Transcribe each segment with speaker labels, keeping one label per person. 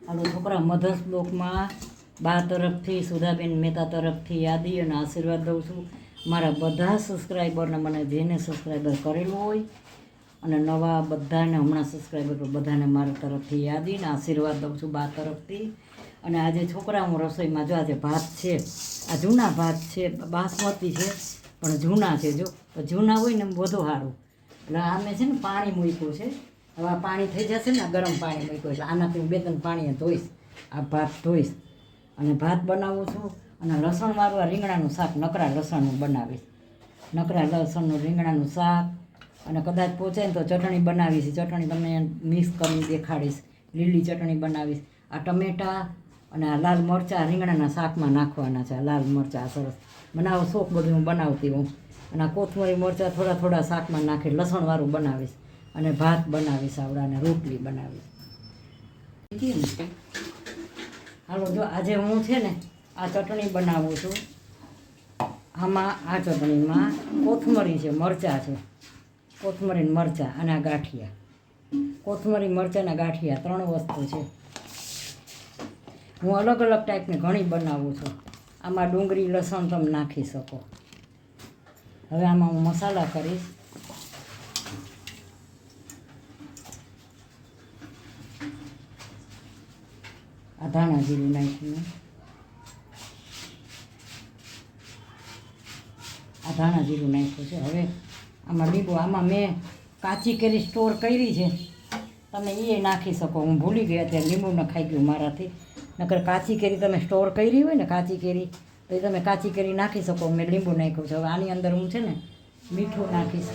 Speaker 1: હાલો છોકરા, મધર્સ બ્લોકમાં બા તરફથી, સુધાબેન મહેતા તરફથી યાદી અને આશીર્વાદ દઉં છું. મારા બધા સબસ્ક્રાઈબરને, મને જેને સબસ્ક્રાઈબર કરેલું હોય અને નવા બધાને હમણાં સબસ્ક્રાઈબર બધાને મારા તરફથી યાદી અને આશીર્વાદ દઉં છું બા તરફથી. અને આજે છોકરા, હું રસોઈમાં જો આજે ભાત છે, આ જૂના ભાત છે, બાસમતી છે પણ જૂના છે. જો જૂના હોય ને એમ વધુ સારું. એટલે આમે છે ને પાણી મૂક્યું છે. હવે આ પાણી થઈ જશે ને, ગરમ પાણી મૂક્યું એટલે આનાથી હું 2-3 પાણીએ ધોઈશ. આ ભાત ધોઈશ અને ભાત બનાવું છું. અને લસણવાળું આ રીંગણાનું શાક નકરા લસણનું બનાવીશ. નકરા લસણનું રીંગણાનું શાક. અને કદાચ પહોંચે ને તો ચટણી બનાવીશ. ચટણી તમને મિક્સ કરીને દેખાડીશ. લીલી ચટણી બનાવીશ. આ ટમેટાં અને આ લાલ મરચાં રીંગણાના શાકમાં નાખવાના છે. લાલ મરચાં સરસ બનાવો, શોખ બધું હું બનાવતી હું. અને આ કોથમરી મરચાં થોડા શાકમાં નાખી લસણવાળું બનાવીશ. અને ભાત બનાવીશ આવડાને, રોટલી બનાવીશ. હાલો જો આજે હું છે ને આ ચટણી બનાવું છું. આમાં આ ચટણીમાં કોથમરી છે, મરચાં છે, કોથમરી મરચાં અને આ ગાંઠિયા. કોથમરી મરચાંના ગાંઠિયા 3 વસ્તુ છે. હું અલગ અલગ ટાઈપની ઘણી બનાવું છું. આમાં ડુંગળી લસણ તમે નાખી શકો. હવે આમાં હું મસાલા કરીશ. આ ધાણા જીરું નાખીને, આ ધાણા જીરું નાખ્યું છે. હવે આમાં લીંબુ, આમાં મેં કાચી કેરી સ્ટોર કરી છે, તમે એ નાખી શકો. હું ભૂલી ગઈ અત્યારે, લીંબુ નખાઈ ગયું મારાથી. નકર કાચી કેરી તમે સ્ટોર કરી હોય ને, કાચી કેરી, તો એ તમે કાચી કેરી નાખી શકો. મેં લીંબુ નાખ્યું છે. હવે આની અંદર હું છે ને મીઠું નાખીશ.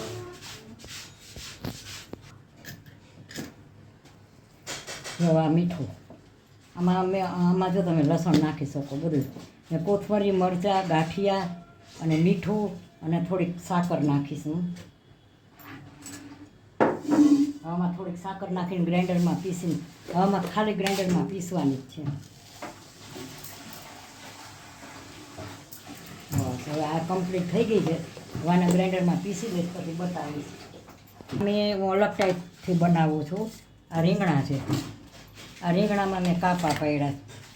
Speaker 1: જો આ મીઠું, આમાં જો તમે લસણ નાખી શકો બધું. ને કોથમરી મરચાં, ગાંઠિયા અને મીઠું અને થોડીક સાકર નાખીશ હું. આમાં થોડીક સાકર નાખીને ગ્રાઇન્ડરમાં પીસીને, આમાં ખાલી ગ્રાઇન્ડરમાં પીસવાની જ છે. બસ હવે આ કમ્પ્લીટ થઈ ગઈ છે. હવે આને ગ્રાઇન્ડરમાં પીસી દઈશ, પછી બતાવીશ. હું અલગ ટાઈપથી બનાવું છું. આ રીંગણા છે. આ રીંગણામાં મેં કાપા પાડ્યા,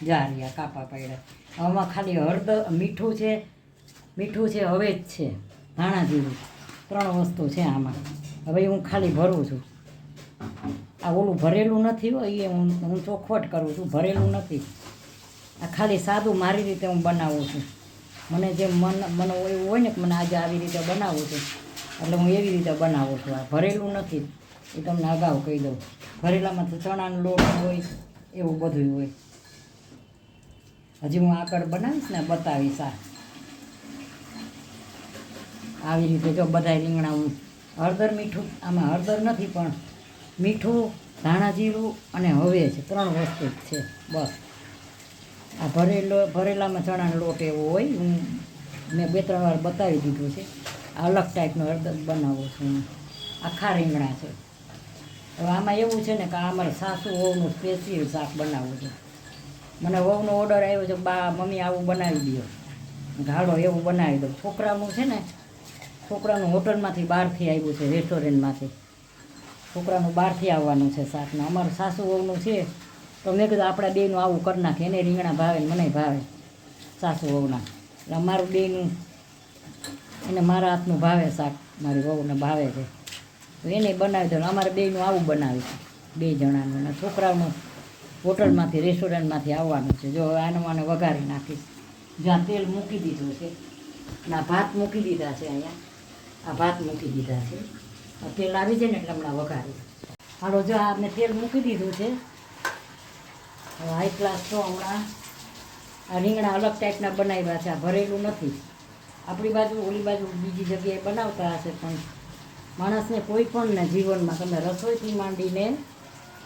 Speaker 1: જારિયા કાપા પાડ્યા. આમાં ખાલી હળદર, મીઠું છે, હવે જ છે, ધાણા જીરું, 3 વસ્તુ છે આમાં. હવે હું ખાલી ભરું છું. આ ઓલું ભરેલું નથી હોય, એ હું ચોખવટ કરું છું, ભરેલું નથી. આ ખાલી સાદું મારી રીતે હું બનાવું છું. મને જેમ મને એવું હોય ને કે મને આજે આવી રીતે બનાવું છું, એટલે હું એવી રીતે બનાવું છું. આ ભરેલું નથી, એ તમને અગાઉ કહી દઉં. ભરેલામાં તો ચણાનો લોટ હોય, એવું બધું હોય. હજી હું આગળ બનાવીશ ને બતાવીશ. આવી રીતે જો બધા રીંગણા હું હળદર, મીઠું, આમાં હળદર નથી પણ મીઠું, ધાણા જીરું અને હવે છે, 3 વસ્તુ જ છે બસ. આ ભરેલામાં ચણાનો લોટ એવો હોય, મેં 2-3 વાર બતાવી દીધું છે. આ અલગ ટાઈપનો હળદર બનાવું છું હું. આખા રીંગણા છે. હવે આમાં એવું છે ને કે આ અમારે સાસુ વહુનું સ્પેશિયલ શાક બનાવવું છે. મને વહુનો ઓર્ડર આવ્યો છે, બા મમ્મી આવું બનાવી દો. ઘાડો એવું બનાવી દો. છોકરાનું છે ને, છોકરાનું હોટલમાંથી બહારથી આવ્યું છે, રેસ્ટોરન્ટમાંથી. છોકરાનું બહારથી આવવાનું છે શાકને. અમારું સાસુ વહુનું છે, તો મેં કીધું આપણા બેયનું આવું કરી નાખે. એને રીંગણા ભાવે ને મને ભાવે, સાસુ વહુના. એટલે અમારું બેયનું, એને મારા હાથનું ભાવે શાક, મારી વહુને ભાવે છે, તો એને બનાવી દો. અમારે બેયનું આવું બનાવીશું, 2 જણાનું. અને છોકરાઓનું હોટલમાંથી, રેસ્ટોરન્ટમાંથી આવવાનું છે. જો આને વઘારી નાખીશ. જ્યાં તેલ મૂકી દીધું છે, ના ભાત મૂકી દીધા છે અહીંયા. આ ભાત મૂકી દીધા છે. તેલ આવી જાય ને એટલે હમણાં વઘારીશ. હાલો જો આ મેં તેલ મૂકી દીધું છે. હવે હાઈ ક્લાસ તો હમણાં આ રીંગણા અલગ ટાઈપના બનાવ્યા છે. આ ભરેલું નથી. આપણી બાજુ, ઓલી બાજુ બીજી જગ્યાએ બનાવતા હશે, પણ માણસને કોઈ પણ ને જીવનમાં તમે રસોઈથી માંડીને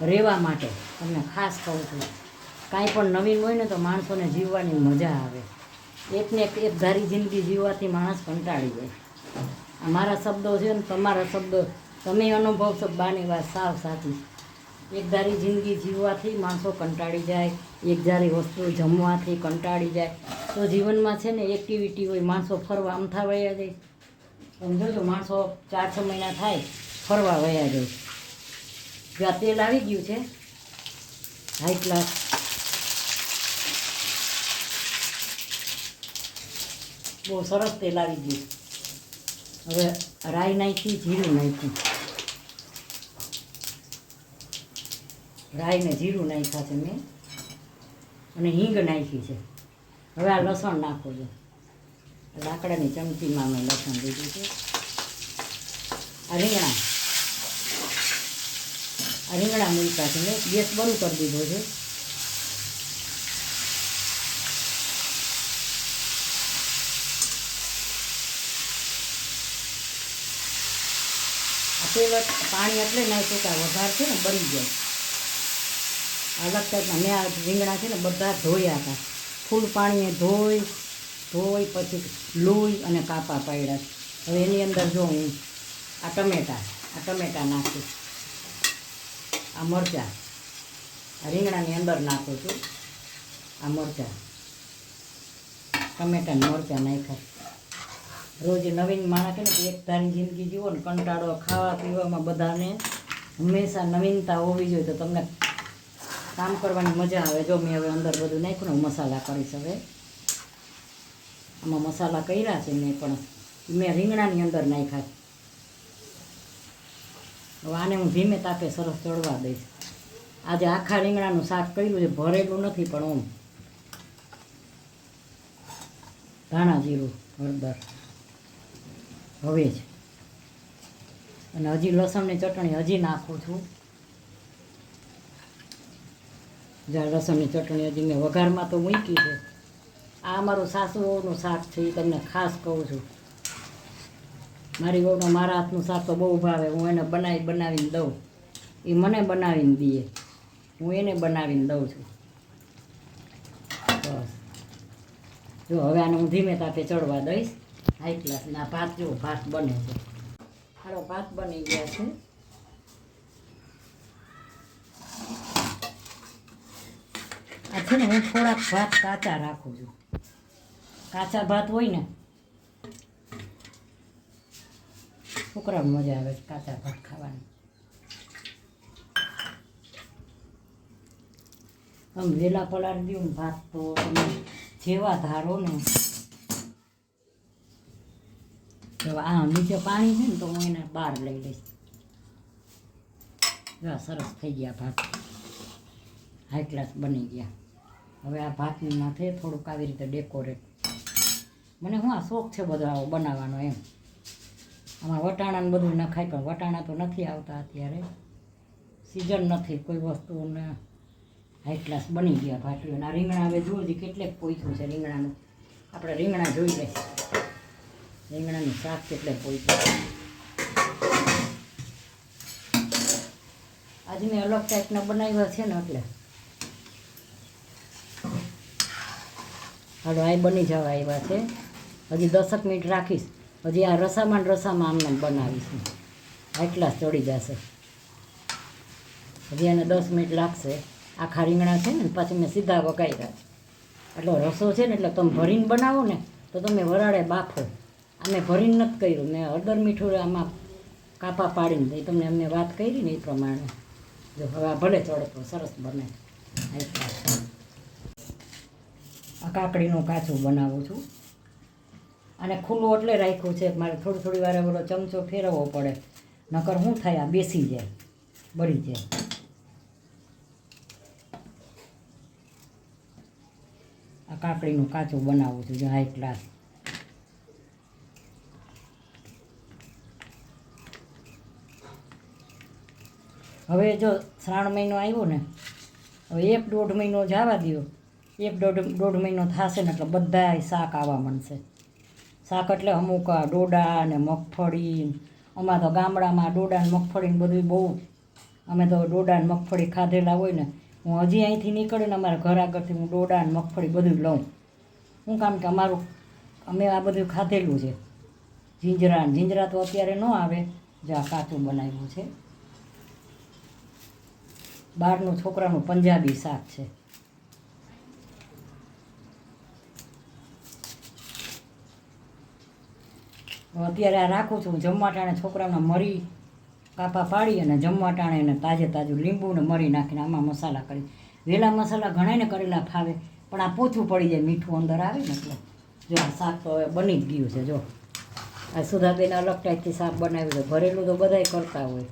Speaker 1: રહેવા માટે તમને ખાસ કહું છું, કાંઈ પણ નવીન હોય ને તો માણસોને જીવવાની મજા આવે. એકને એક ધારી જિંદગી જીવવાથી માણસ કંટાળી જાય. આ મારા શબ્દો છે ને તમારા શબ્દો, તમે અનુભવશો. બાની વાત સાવ સાચી. એકધારી જિંદગી જીવવાથી માણસો કંટાળી જાય, એકધારી વસ્તુ જમવાથી કંટાળી જાય. તો જીવનમાં છે ને એક્ટિવિટી હોય, માણસો ફરવા અમથા વયા જાય. તમે જોજો, માણસો 4-6 મહિના થાય ફરવા વયા જાય. જો આ તેલ આવી ગયું છે, હાઈ ક્લાસ બહુ સરસ તેલ આવી ગયું. હવે રાઈ નાખી, જીરું નાખ્યું, રાઈ ને જીરું નાખ્યા છે મેં, અને હિંગ નાખી છે. હવે આ લસણ નાખું છું. લાકડાની ચમચીમાં મેં લસણ લીધું છે. આ રીંગણા મૂક્યા છે મેં. ગેસ બંધ કરી દીધો છે. તેલ પાણી એટલે નાખ્યું કે વઘાર છે ને બળી જાય. અલગ ટાઈપના મેં આ રીંગણા છે ને બધા ધોયા હતા. ફૂલ પાણીએ ધોઈ પછી લોહી અને કાપા પાડ્યા. હવે એની અંદર જો હું આ ટમેટા નાખું, આ મરચાં આ રીંગણાની અંદર નાખું છું. આ મરચાં, ટમેટા ને મરચાં નાખ્યા. રોજ નવીન માણસ કે ને એક ધારી જિંદગી જીવો ને, કંટાળો ખાવા પીવામાં બધાને હંમેશા નવીનતા હોવી જોઈએ, તો તમને કામ કરવાની મજા આવે. જો મેં હવે અંદર બધું નાખ્યું ને, મસાલા કરીશ. હવે આમાં મસાલા કર્યા છે મેં રીંગણાની અંદર નાખ્યા. હવે આને હું ધીમે તાપે સરસ ચડવા દઈશ. આજે આખા રીંગણાનું શાક કર્યું છે, ભરેલું નથી, પણ ઓમ ધાણા જીરું, હળદર, હવે જ. અને હજી લસણની ચટણી હજી નાખું છું. જ્યાં લસણની ચટણી હજી મેં વઘારમાં તો મૂકી છે. આ અમારું સાસુઓનું શાક છે, એ તમને ખાસ કહું છું. મારી વહુને મારા હાથનું શાક તો બહુ ભાવે. હું એને બનાવીને દઉં, એ મને બનાવીને દે, હું એને બનાવીને દઉં છું. બસ જો હવે આને હું ધીમે તાપે ચડવા દઈશ. હાઈ ક્લાસના ભાત, જો ભાત બને છે. હાલો, ભાત બની ગયા છે. આ છે ને હું થોડાક ભાત કાચા રાખું છું. કાચા ભાત હોય ને છોકરાને મજા આવે છે કાચા ભાત ખાવાની. આમ વેલા પલાળી દઉં ને ભાત તો તમે જેવા ધારો ને. આ નીચે પાણી છે ને તો હું એને બહાર લઈ લઈશ. સરસ થઈ ગયા ભાત, હાઈ ક્લાસ બની ગયા. હવે આ ભાતની માથે થોડુંક આવી રીતે ડેકોરેટ. મને હું આ શોખ છે બધો આવો બનાવવાનો એમ. આમાં વટાણાને બધું નખાય, પણ વટાણા તો નથી આવતા અત્યારે, સિઝન નથી કોઈ વસ્તુને. હાઈ ક્લાસ બની ગયા ભાટલીઓ. આ રીંગણા હવે જુઓ જ કેટલેક પોઈથું છે રીંગણાનું. આપણે રીંગણા જોઈ લઈએ, રીંગણાનું શાક કેટલે પોઈથું. આજે મેં અલગ ટાઈપના બનાવ્યા છે ને એટલે. હાલો, આ બની જવા આવ્યા છે. હજી 10 મિનિટ રાખીશ. હજી આ રસામાં આમને બનાવીશ. હાઈ ક્લાસ ચડી જશે. હજી એને 10 મિનિટ લાગશે. આખા રીંગણા છે ને પાછી મેં સીધા વગાડ્યા. એટલો રસો છે ને એટલે તમે ભરીને બનાવો ને તો તમે વરાળે બાફો. અમે ભરીને નથી કર્યું, મેં હળદર મીઠું આમાં કાપા પાડીને દઈ. તમને અમને વાત કરી ને એ પ્રમાણે. જો હવે આ ભલે ચડતો સરસ બને. આ કાકડીનું કાચું બનાવું છું. અને ખુલ્લું એટલે રાખ્યું છે મારે થોડી વાર ઓલો ચમચો ફેરવવો પડે, નકર શું થાય આ બેસી જાય, બળી જાય. આ કાકડીનું કાચું બનાવું છું, જો હાઈ ક્લાસ. હવે જો શ્રાવણ મહિનો આવ્યો ને, હવે 1-1.5 મહિનો જવા દો. 1-1.5 મહિનો થશે ને એટલે બધા શાક આવવા માંડશે. શાક એટલે અમુક ડોડા ને મગફળી. અમારે તો ગામડામાં ડોડા ને મગફળી બધું બહુ. અમે તો ડોડા ને મગફળી ખાધેલા હોય ને. હું હજી અહીંથી નીકળીને અમારા ઘર આગળથી હું ડોડા ને મગફળી બધું લઉં. શું કામ કે અમે આ બધું ખાધેલું છે. જીંજરા તો અત્યારે ન આવે. જે આ કાચું બનાવ્યું છે, બહારનું છોકરાનું પંજાબી શાક છે. અત્યારે આ રાખું છું. જમવા ટાણે છોકરાના મરી કાપા પાડી અને જમવા ટાણે એને તાજું લીંબુ ને મરી નાખીને આમાં મસાલા કરી. વેલા મસાલા ઘણાને કરેલા ફાવે, પણ આ પોચું પડી જાય, મીઠું અંદર આવે ને એટલે જો આ શાક તો હવે બની જ ગયું છે. જો આ સુધાબેન અલગ ટાઈપથી શાક બનાવ્યું છે. ભરેલું તો બધાય કરતા હોય,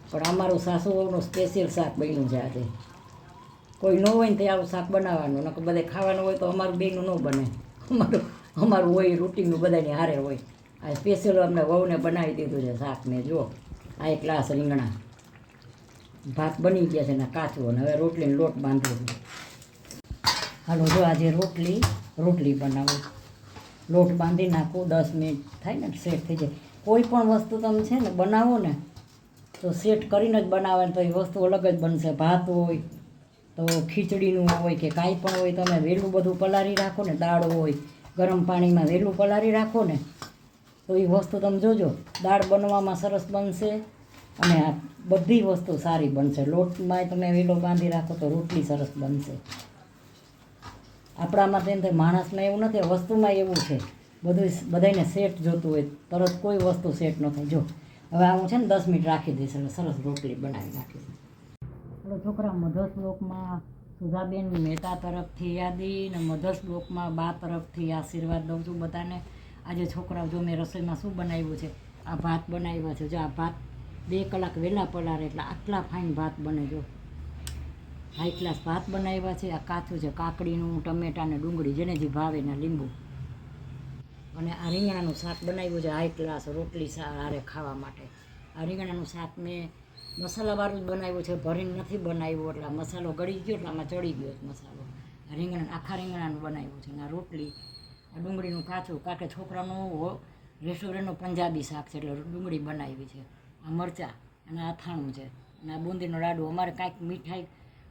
Speaker 1: પણ અમારું સાસુનું સ્પેશિયલ શાક બન્યું છે આજે. કોઈ ન હોય ને તે આવું શાક બનાવવાનું, નકર બધે ખાવાનું હોય તો અમારું બેનું ન બને. અમારું હોય રૂટીનનું બધાની હારે હોય. આ સ્પેશિયલ અમને વહુને બનાવી દીધું છે શાકને. જો આ એક ગ્લાસ રીંગણા, ભાત બની ગયા છે ને કાચું, અને હવે રોટલીનો લોટ બાંધવો છે. હાલો જો આજે રોટલી બનાવું. લોટ બાંધી નાખું, 10 મિનિટ થાય ને સેટ થઈ જાય. કોઈ પણ વસ્તુ તમે છે ને બનાવો ને તો સેટ કરીને જ બનાવે, તો એ વસ્તુ અલગ જ બનશે. ભાત હોય તો ખીચડીનું હોય કે કાંઈ પણ હોય, તમે વહેલું બધું પલાળી રાખો ને, દાળ હોય ગરમ પાણીમાં વહેલું પલાળી રાખો ને તો એ વસ્તુ તમે જોજો દાળ બનવામાં સરસ બનશે, અને આ બધી વસ્તુ સારી બનશે. લોટમાંય તમે વહેલો બાંધી રાખો તો રોટલી સરસ બનશે. આપણામાં તેમ થાય માણસમાં એવું નથી, વસ્તુમાં એવું છે. બધાને સેટ જોતું હોય, તરત કોઈ વસ્તુ સેટ ન થાય. જો હવે હું છે ને 10 મિનિટ રાખી દઈશ, એટલે સરસ રોટલી બનાવી નાખીશ. એટલે છોકરા મધર શ્લોકમાં સુધાબેન મહેતા તરફથી યાદી, ને મધર શ્લોકમાં બા તરફથી આશીર્વાદ દઉં છું બધાને. આજે છોકરાઓ જો મેં રસોઈમાં શું બનાવ્યું છે, આ ભાત બનાવ્યા છે. જો આ ભાત 2 કલાક વહેલા પલાળે એટલે આટલા ફાઇન ભાત બને. જો હાઈ ક્લાસ ભાત બનાવ્યા છે. આ કાચું છે, કાકડીનું, ટમેટાં ને ડુંગળી, જેને જે ભાવે ને લીંબુ. અને આ રીંગણાનું શાક બનાવ્યું છે હાઈ ક્લાસ, રોટલી હારે ખાવા માટે. આ રીંગણાનું શાક મેં મસાલાવાળું જ બનાવ્યું છે, ભરીને નથી બનાવ્યું, એટલે મસાલો ગળી ગયો એટલે આમાં ચડી ગયો મસાલો. આ આખા રીંગણાનું બનાવ્યું છે. અને આ રોટલી, આ ડુંગળીનું કાચું, કારણ કે છોકરાનું રેસ્ટોરન્ટનું પંજાબી શાક છે એટલે ડુંગળી બનાવી છે. આ મરચાં અને અથાણું છે, અને આ બુંદીનો લાડુ. અમારે કાંઈક મીઠાઈ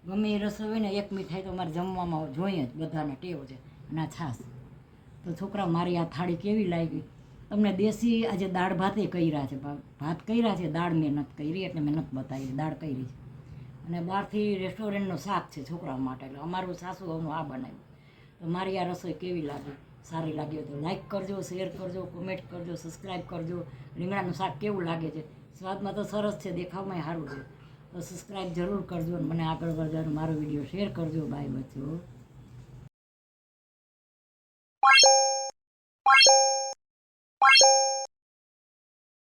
Speaker 1: ગમે એ રસોઈ હોય ને, એક મીઠાઈ તો અમારે જમવામાં જોઈએ જ, બધાને ટેવ છે. અને આ છાશ. તો છોકરા મારી આ થાળી કેવી લાગી તમને? દેશી આજે દાળ ભાતે કર્યા છે, ભાત કર્યા છે, દાળ મેં નથી કરી એટલે મેં નથી બતાવી, દાળ કરી છે. અને બહારથી રેસ્ટોરન્ટનું શાક છે છોકરાઓ માટે, એટલે અમારું સાસુ વહુનું આ બનાવ્યું. તો મારી આ રસોઈ કેવી લાગી? સારી લાગી હોય તો લાઈક કરજો, શેર કરજો, કોમેન્ટ કરજો, સબસ્ક્રાઈબ કરજો. રીંગણાનું શાક કેવું લાગે છે? સ્વાદમાં તો સરસ છે, દેખાવમાં સારું છે. તો સબસ્ક્રાઈબ જરૂર કરજો, અને મને આગળ વધવાનું મારો વિડીયો શેર કરજો. બાય બચ્ચો.